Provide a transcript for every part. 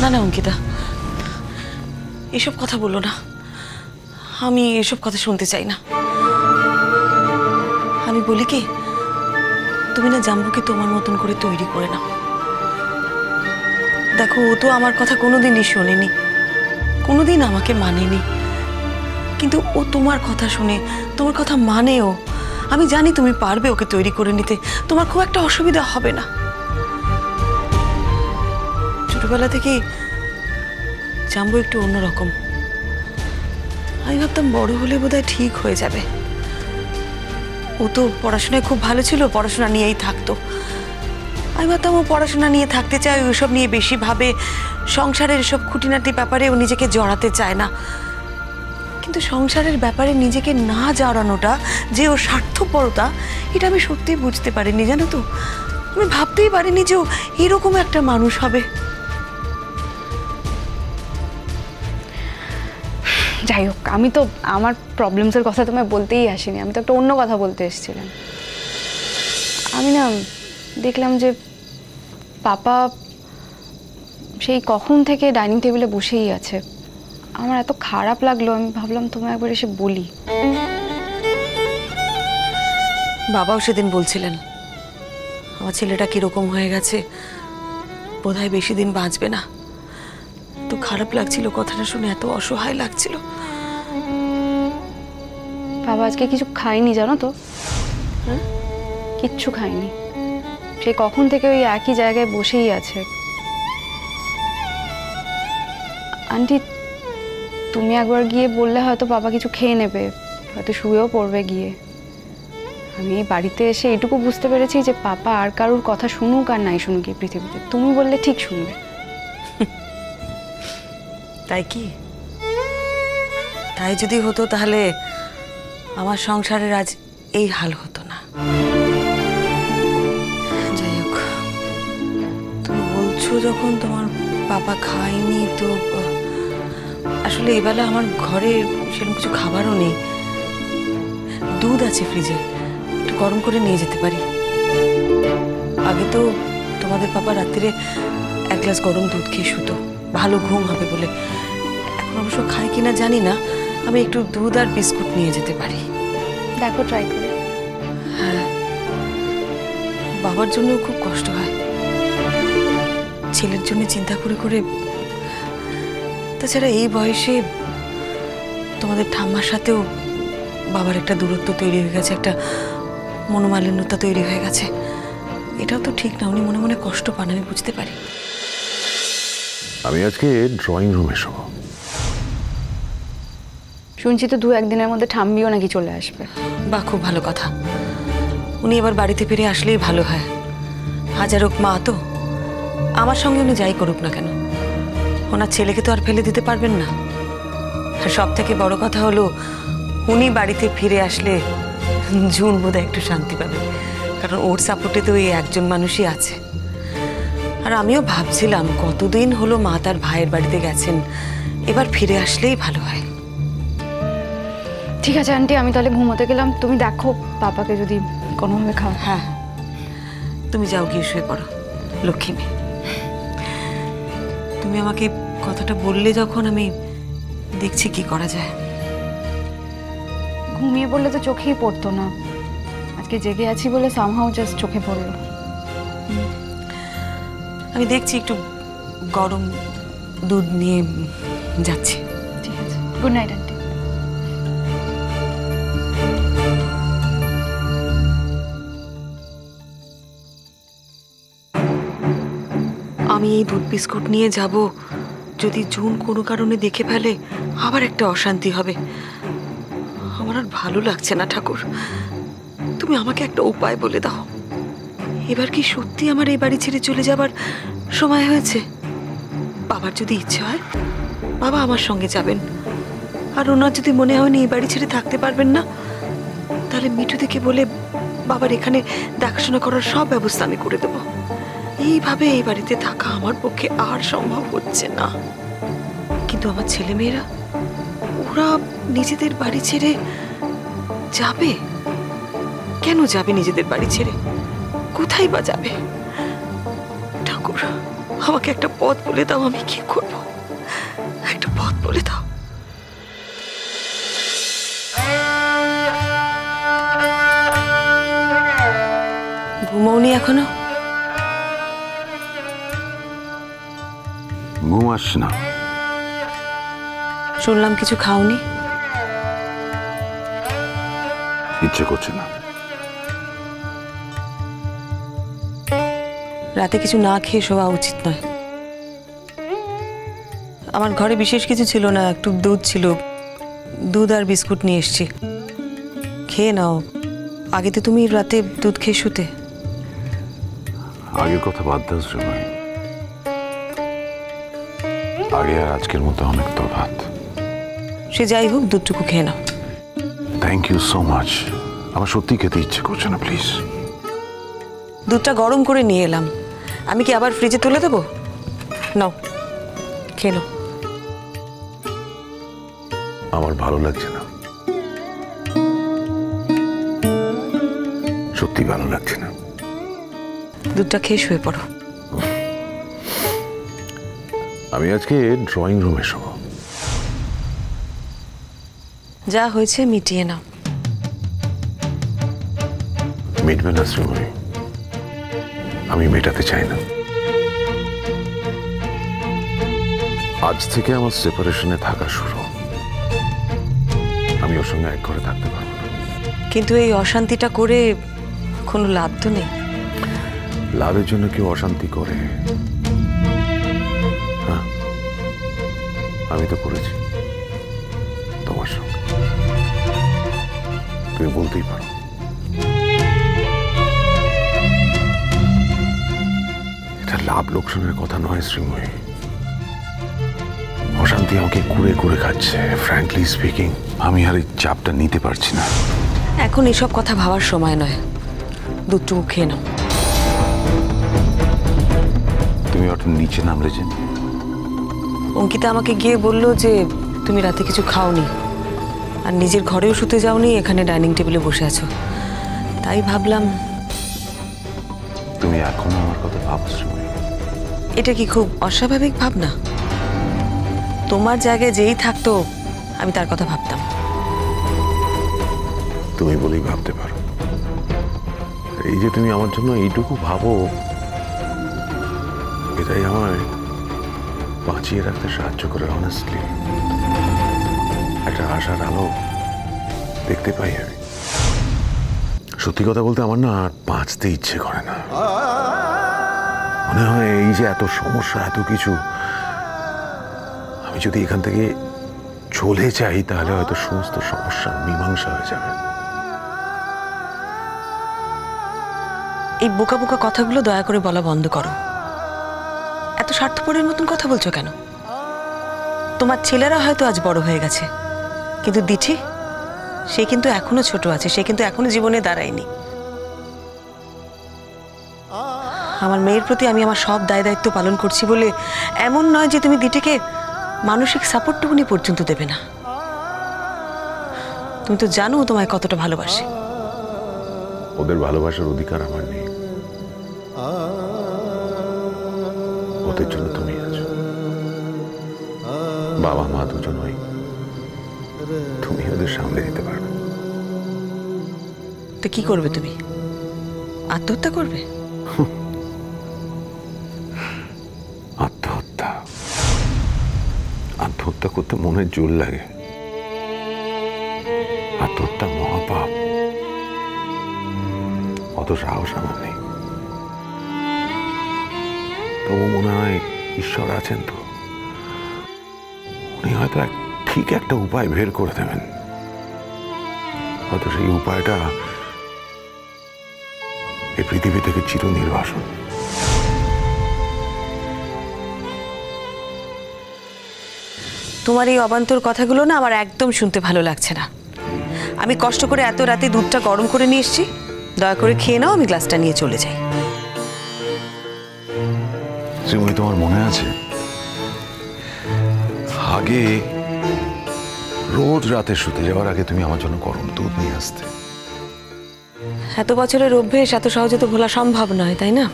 না না অঙ্কিতা, এসব কথা বলো না। আমি এসব কথা শুনতে চাই না। আমি বলি কি, তুমি না জাম্বুকে তোমার মতন করে তৈরি করে নাও। দেখো, ও তো আমার কথা কোনোদিনই শোনেনি, কোনোদিন আমাকে মানেনি, কিন্তু ও তোমার কথা শুনে, তোমার কথা মানেও। আমি জানি তুমি পারবে ওকে তৈরি করে নিতে, তোমার খুব একটা অসুবিধা হবে না। ছোটবেলা থেকেই জাম্বু একটু অন্যরকম। আমি ভাবতাম বড় হলে বোধহয় ঠিক হয়ে যাবে। ও তো পড়াশোনায় খুব ভালো ছিল, পড়াশোনা নিয়েই থাকতো। আমি ভাবতাম ও পড়াশোনা নিয়ে থাকতে চায়, ওইসব নিয়ে বেশি ভাবে, সংসারের সব খুঁটিনাটি ব্যাপারে ও নিজেকে জড়াতে চায় না। কিন্তু সংসারের ব্যাপারে নিজেকে না জড়ানোটা যে ও স্বার্থপরতা, এটা আমি সত্যিই বুঝতে পারিনি, জানো তো। আমি ভাবতেই পারিনি যে ও এরকম একটা মানুষ হবে। যাই হোক, আমি তো আমার প্রবলেমসের কথা তোমায় বলতেই আসিনি, আমি তো একটা অন্য কথা বলতে এসেছিলাম। আমি না দেখলাম যে পাপা সেই কখন থেকে ডাইনিং টেবিলে বসেই আছে। আমার এত খারাপ লাগলো, আমি ভাবলাম তোমায় একবার এসে বলি। বাবাও সেদিন বলছিলেন আমার ছেলেটা কিরকম হয়ে গেছে, বোধহয় বেশি দিন বাঁচবে না। তো খারাপ লাগছিল কথাটা শুনে, এত অসহায় লাগছিল। বাবা আজকে কিছু খাইনি জানো তো, কিচ্ছু খাইনি। সে কখন থেকে ওই একই জায়গায় বসেই আছে। আন্টি, তুমি একবার গিয়ে বললে হয়তো বাবা কিছু খেয়ে নেবে, হয়তো শুয়েও পড়বে গিয়ে। আমি এই বাড়িতে এসে এটুকু বুঝতে পেরেছি যে পাপা আর কারুর কথা শুনুক আর নাই শুনুক এই পৃথিবীতে, তুমি বললে ঠিক শুনবে। তাই কি? তাই যদি হতো তাহলে আমার সংসারের আজ এই হাল হতো না। যাই হোক, তুমি বলছো যখন তোমার পাপা খায়নি, তো আসলে এবেলা আমার ঘরে সেরকম কিছু খাবারও নেই। দুধ আছে ফ্রিজে, একটু গরম করে নিয়ে যেতে পারি। আগে তো তোমাদের পাপা রাত্রিরে এক গ্লাস গরম দুধ খেয়ে শুতো, ভালো ঘুম হবে বলে। এখন অবশ্য খায় কিনা জানি না, আমি একটু দুধ আর বিস্কুট নিয়ে যেতে পারি। দেখো ট্রাই করে। হ্যাঁ, বাবার জন্য খুব কষ্ট হয়, ছেলের জন্য চিন্তা করে করে। তাছাড়া এই বয়সে তোমাদের ঠাম্মার সাথেও বাবার একটা দূরত্ব তৈরি হয়ে গেছে, একটা মনোমালিন্যতা তৈরি হয়ে গেছে। এটাও তো ঠিক না, উনি মনে মনে কষ্ট পান, আমি বুঝতে পারি। আমি আজকে ড্রয়িং রুমে শোবো। শুনছি তো 2-1 দিনের মধ্যে ঠাম্মিও নাকি চলে আসবে। বাহ, খুব ভালো কথা। উনি এবার বাড়িতে ফিরে আসলেই ভালো হয়। হাজার হোক মা তো, আমার সঙ্গে উনি যাই করুক না কেন, ওনার ছেলেকে তো আর ফেলে দিতে পারবেন না। আর সব থেকে বড় কথা হলো, উনি বাড়িতে ফিরে আসলে জুন বোধহয় একটু শান্তি পাবে, কারণ ওর সাপোর্টে তো এই একজন মানুষই আছে। আর আমিও ভাবছিলাম কতদিন হলো মা তার ভাইয়ের বাড়িতে গেছেন, এবার ফিরে আসলেই ভালো হয়। ঠিক আছে আন্টি, আমি তাহলে ঘুমোতে গেলাম। তুমি দেখো পাপাকে যদি কোনোভাবে খাও। হ্যাঁ, তুমি যাও, গিয়ে শুয়ে পড়ো লক্ষ্মী মেয়ে। তুমি আমাকে কথাটা বললে যখন, আমি দেখছি কি করা যায়। ঘুমিয়ে পড়লে তো চোখেই পড়তো না, আজকে জেগে আছি বলে সামহাউ জাস্ট চোখে পড়লো। আমি দেখছি, একটু গরম দুধ নিয়ে যাচ্ছি। ঠিক আছে, গুড নাইট আন্টি। আমি এই দুধ বিস্কুট নিয়ে যাব, যদি জুন কোনো কারণে দেখে ফেলে আবার একটা অশান্তি হবে। আমার আর ভালো লাগছে না ঠাকুর, তুমি আমাকে একটা উপায় বলে দাও। এবার কি সত্যি আমার এই বাড়ি ছেড়ে চলে যাবার সময় হয়েছে? বাবার যদি ইচ্ছে হয়, বাবা আমার সঙ্গে যাবেন। আর ওনার যদি মনে হয়নি এই বাড়ি ছেড়ে থাকতে পারবেন না, তাহলে মিঠু থেকে বলে বাবার এখানে দেখাশোনা করার সব ব্যবস্থা আমি করে দেবো। এইভাবে এই বাড়িতে থাকা আমার পক্ষে আর সম্ভব হচ্ছে না। কিন্তু আমার ছেলেমেয়েরা, ওরা নিজেদের বাড়ি ছেড়ে যাবে কেন? যাবে নিজেদের বাড়ি ছেড়ে, কোথায় বা যাবে? ঠাকুর, আমাকে একটা পথ বলে দাও, আমি কি করব? একটা পথ বলে দাও। ঘুমোওনি এখনো? ঘুম আসছে না। শুনলাম কিছু খাওনি। ইচ্ছে করছে না। রাতে কিছু না খেয়ে শোয়া উচিত নয়। আমার ঘরে বিশেষ কিছু ছিল না, একটু দুধ ছিল, দুধ আর বিস্কুট নিয়ে এসেছি, খেয়ে নাও। আগে তো তুমি রাতে দুধ খেয়ে শুতে। আগের কথা বাদ দাও শ্রীময়ী। আগে আর আজকের মতো অনেক তফাৎ। সে যাই হোক, দুধটুকু খেয়ে নাও। Thank you so much. আমার সত্যি খেতে ইচ্ছে করছে না, প্লিজ। দুধটা গরম করে নিয়ে এলাম, আমি কি আবার ফ্রিজে তুলে দেবো? নাও, খেয়ে নাও। আমার ভালো লাগছে না, সত্যি ভালো লাগছে না। দুধটা খেয়ে শুয়ে পড়ো। আমি আজকে ড্রয়িং রুমে শোবো। যা হয়েছে মিটিয়ে নাও। মিটবে না শ্রীময়ী, আমি মেটাতে চাই না। আজ থেকে আমার সেপারেশনে থাকা শুরু। আমি ওর সঙ্গে এক ঘরে থাকতে পারবো না। কিন্তু এই অশান্তিটা করে কোনো লাভ তো নেই। লাভের জন্য কেউ অশান্তি করে? হ্যাঁ, আমি তো করেছি তোমার সঙ্গে। তুমি বলতেই পারো। এটা লাভ লোকসানের কথা নয় শ্রীময়ী। অশান্তি আমাকে কুড়ে কুড়ে খাচ্ছে। ফ্র্যাঙ্কলি স্পিকিং, আমি আর এই চাপটা নিতে পারছি না। এখন এসব কথা ভাবার সময় নয়, দুধটুকু খেয়ে নাও। তুমি ওটা নিচে নামলে যে? অঙ্কিতা আমাকে গিয়ে বললো যে তুমি রাতে কিছু খাওনি, আর নিজের ঘরেও শুতে যাওনি, এখানে ডাইনিং টেবিলে বসে আছো। তাই ভাবলাম। তুমি এখনো আমার কথা ভাবছো? এটা কি খুব অস্বাভাবিক ভাবনা? তোমার জায়গায় যেই থাকতো আমি তার কথা ভাবতাম। তুমি বলেই ভাবতে পারো। এই যে তুমি আমার জন্য এইটুকু ভাবো, এটাই আমায় বাঁচিয়ে রাখতে সাহায্য করে। অনেস্টলি একটা আশার আলো দেখতে পাই আমি। সত্যি কথা বলতে আমার না আর বাঁচতে ইচ্ছে করে না। মনে হয় এই যে এত সমস্যা, এত কিছু, আমি যদি এখান থেকে চলে যাই তাহলে হয়তো সমস্ত সমস্যার মীমাংসা হয়ে যাবে। এই বোকা বোকা কথাগুলো দয়া করে বলা বন্ধ করো। এত স্বার্থপরের মতন কথা বলছো কেন? তোমার ছেলেরা হয়তো আজ বড় হয়ে গেছে, কিন্তু দিঠি সে কিন্তু এখনো ছোট আছে, সে কিন্তু এখনো জীবনে দাঁড়ায়নি। আমার মেয়ের প্রতি আমি আমার সব দায় দায়িত্ব পালন করছি বলে এমন নয় যে তুমি দিঠিকে মানসিক সাপোর্টটুকুনি পর্যন্ত দেবে না। তুমি তো জানো তোমায় কতটা ভালোবাসে। ওদের ভালোবাসার অধিকার আমার নেই। ওদের জন্য তুমি আছো। বাবা মা দুজনই, তুমি ওদের সামলে দিতে পারবে। তো কি করবে তুমি? আত্মহত্যা করবে? আত্মহত্যা? আত্মহত্যা করতে মনের জোর লাগে। আত্মহত্যা মহাপাপ। অত সাহস আমার নেই। তবু মনে হয় ঈশ্বর আছেন তো, উনি হয়তো ঠিক একটা উপায় বের করে দেবেন। হয়তো সেই উপায়টা এই পৃথিবী থেকে চিরনির্বাসন। তোমার এই অবান্তর কথাগুলো না আমার একদম শুনতে ভালো লাগছে না। আমি কষ্ট করে এত রাতে দুধটা গরম করে নিয়ে এসেছি, দয়া করে খেয়ে নাও, আমি গ্লাসটা নিয়ে চলে যাই। শ্রীময়ী, তোমার মনে আছে আগে রোজ রাতে শুতে যাওয়ার আগে তুমি আমার জন্য গরম দুধ নিয়ে আসতে? এত বছরের অভ্যেস এত সহজে তো ভোলা সম্ভব নয়, তাই না?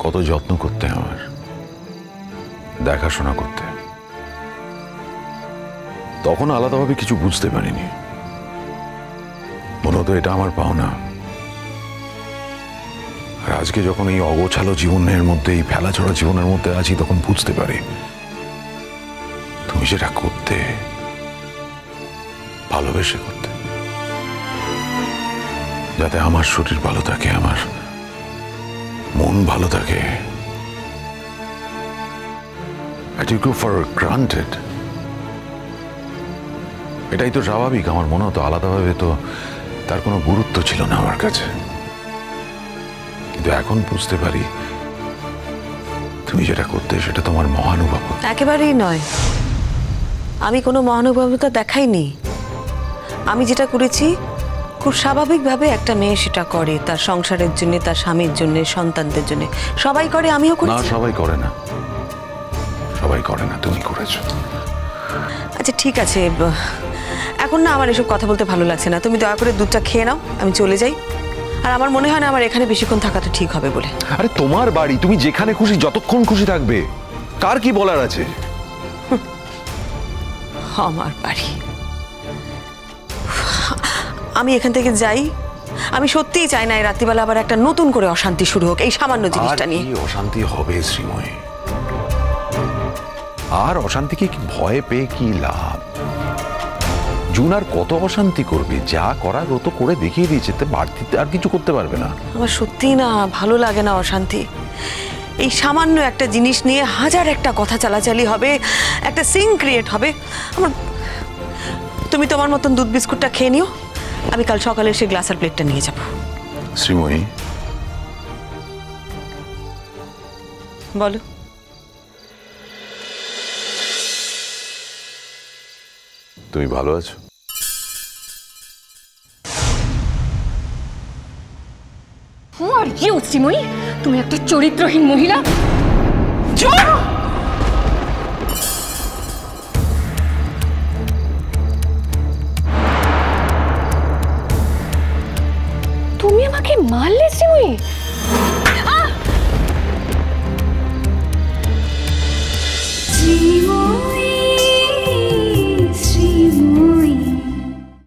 কত যত্ন করতে, আমার দেখাশোনা করতে। তখন আলাদাভাবে কিছু বুঝতে পারিনি, মনে হতো এটা আমার পাওনা। আর আজকে যখন এই অগোছালো জীবনের মধ্যে, এই ফেলাছড়া জীবনের মধ্যে আছি, তখন বুঝতে পারি তুমি সেটা করতে ভালোবেসে করতে, যাতে আমার শরীর ভালো থাকে, আমার মন ভালো থাকে। I took you for granted. এটাই তো স্বাভাবিক। আমার মনে হতো আলাদাভাবে তো তার কোনো গুরুত্ব ছিল না আমার কাছে, কিন্তু এখন বুঝতে পারি তুমি যেটা করতে সেটা তোমার মহানুভবতা। একেবারেই নয়, আমি কোনো মহানুভবতা দেখাইনি। আমি যেটা করেছি খুব স্বাভাবিকভাবে একটা মেয়ে সেটা করে, তার সংসারের জন্য, তার স্বামীর জন্য, সন্তানদের জন্য। সবাই করে, আমিও করি। না, সবাই করে না, সবাই করে না, তুমি করেছো। আচ্ছা ঠিক আছে, এখন না আমার এসব কথা বলতে ভালো লাগছে না। তুমি দয়া করে দুধটা খেয়ে নাও, আমি চলে যাই। আর আমার মনে হয় না আমার এখানে বেশিক্ষণ থাকাটা ঠিক হবে বলে। আরে তোমার বাড়ি, তুমি যেখানে খুশি যতক্ষণ খুশি থাকবে, কার কি বলার আছে? আমার বাড়ি, আমি এখান থেকে যাই। আমি সত্যিই চাই না এই রাত্রিবেলা আবার একটা নতুন করে অশান্তি শুরু হোক এই সামান্য জিনিসটা নিয়ে। আর কি অশান্তি হবে শ্রীময়ী? আর অশান্তিকে ভয় পেয়ে কি লাভ? জুন আর কত অশান্তি করবে? যা করার ও তো করে দেখিয়ে দিয়েছে, বাড়তি আর কিছু করতে পারবে না। আমার সত্যিই না ভালো লাগে না অশান্তি। এই সামান্য একটা জিনিস নিয়ে হাজার একটা কথা চালাচালি হবে, একটা সিন ক্রিয়েট হবে। আমার, তুমি তোমার মতন দুধ বিস্কুটটা খেয়ে নিও, আমি কাল সকালে সে গ্লাস আর প্লেটটা নিয়ে যাব। শ্রীময়ী, বলো। তুমি ভালো আছো? আর কি শ্রীময়ী, তুমি একটা চরিত্রহীন মহিলা।